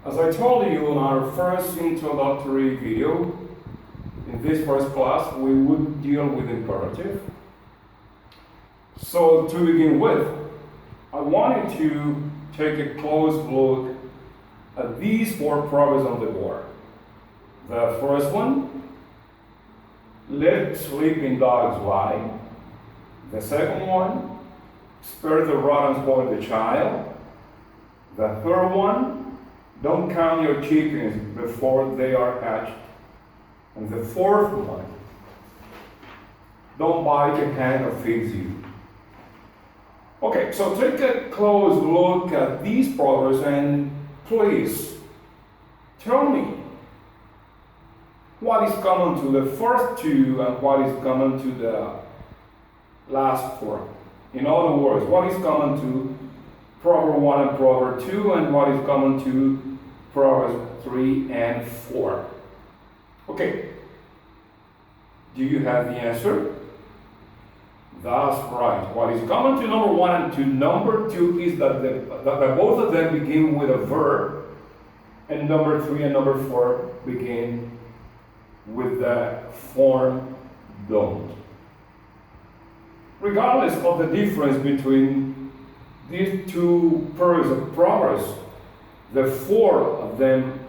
As I told you in our first introductory video, in this first class, we would deal with imperative. So to begin with, I wanted to take a close look at these four proverbs on the board. The first one, let sleeping dogs lie. The second one, spare the rod and spoil the child. The third one, don't count your chickens before they are hatched. And the fourth one, don't bite a hand that feeds you. Okay, so take a close look at these proverbs and please tell me what is common to the first two and what is common to the last four. In other words, what is common to Proverb 1 and Proverb 2 and what is common to Proverbs 3 and 4. Okay, do you have the answer? That's right. What is common to number 1 and to number 2 is that both of them begin with a verb, and number 3 and number 4 begin with the form don't. Regardless of the difference between these two pairs of proverbs, the four of them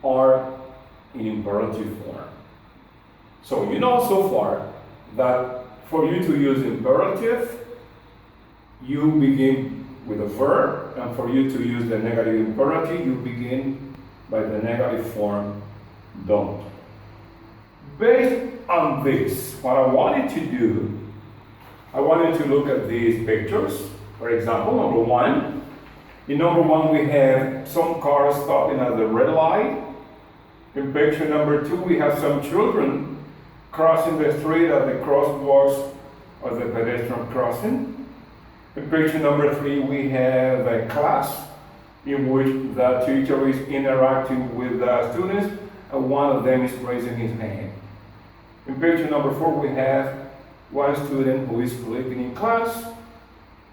are in imperative form. So you know so far that for you to use imperative, you begin with a verb, and for you to use the negative imperative, you begin by the negative form don't. Based on this, what I wanted to do, I wanted to look at these pictures. For example, number 1. In number 1, we have some cars stopping at the red light. In picture number 2, we have some children crossing the street at the crosswalks or the pedestrian crossing. In picture number 3, we have a class in which the teacher is interacting with the students, and one of them is raising his hand. In picture number 4, we have one student who is sleeping in class.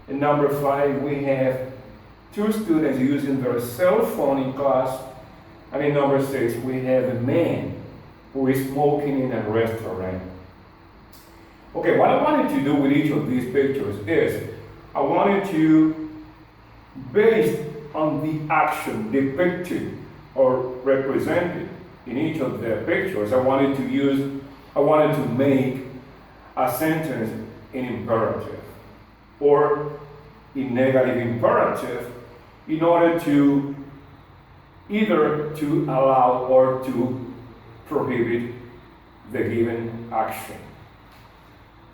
In number 5, we have 2 students using their cell phone in class. And in number 6, we have a man who is smoking in a restaurant. Okay, what I wanted to do with each of these pictures is I wanted to, based on the action depicted or represented in each of the pictures, I wanted to make a sentence in imperative or in negative imperative in order to either to allow or to prohibit the given action.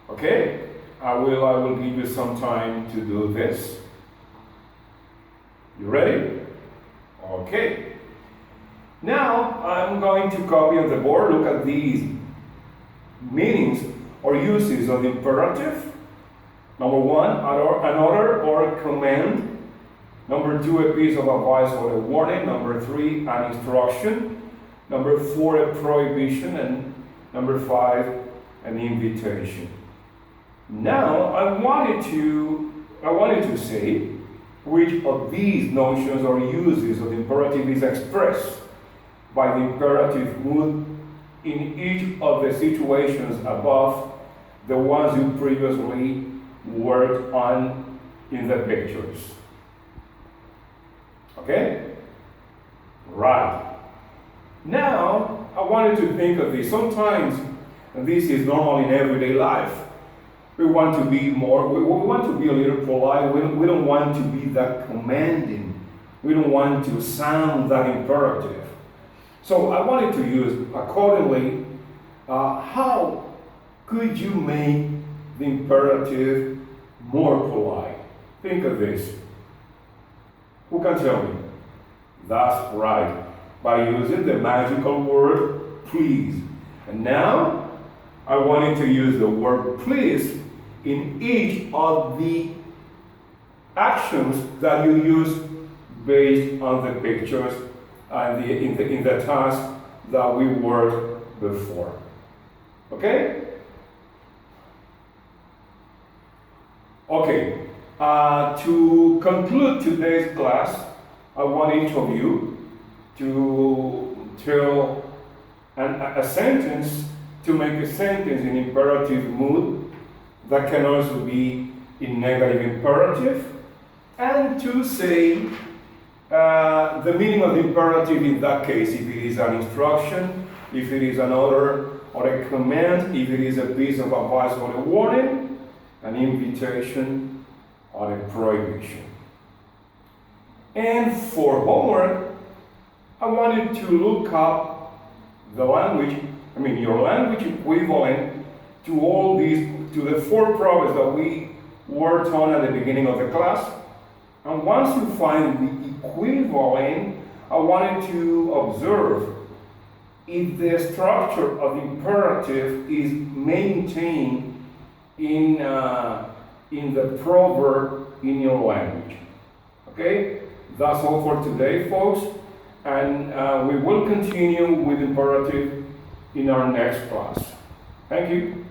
Okay? I will give you some time to do this. You ready? Okay. Now I'm going to copy on the board. Look at these meanings or uses of imperative. Number 1, an order or a command. Number 2, a piece of advice or a warning. Number 3, an instruction. Number 4, a prohibition. And number 5, an invitation. Now, I wanted to say which of these notions or uses of imperative is expressed by the imperative mood in each of the situations above the ones you previously worked on in the pictures. Okay? Right. Now, I wanted to think of this. Sometimes, and this is normal in everyday life, we want to be a little polite. We don't want to be that commanding. We don't want to sound that imperative. So I wanted to use accordingly, how could you make the imperative more polite? Think of this. Who can tell me? That's right. By using the magical word please. And now I wanted to use the word please in each of the actions that you use based on the pictures and in the task that we worked before. Okay? Okay. To conclude today's class, I want each of you to tell a sentence, to make a sentence in imperative mood that can also be in negative imperative, and to say the meaning of the imperative in that case, if it is an instruction, if it is an order or a command, if it is a piece of advice or a warning, an invitation or a prohibition. And for homework, I wanted to look up the language, your language equivalent to all these, to the 4 problems that we worked on at the beginning of the class. And once you find the equivalent, I wanted to observe if the structure of the imperative is maintained in the proverb in your language. Okay? That's all for today, folks. And we will continue with imperative in our next class. Thank you.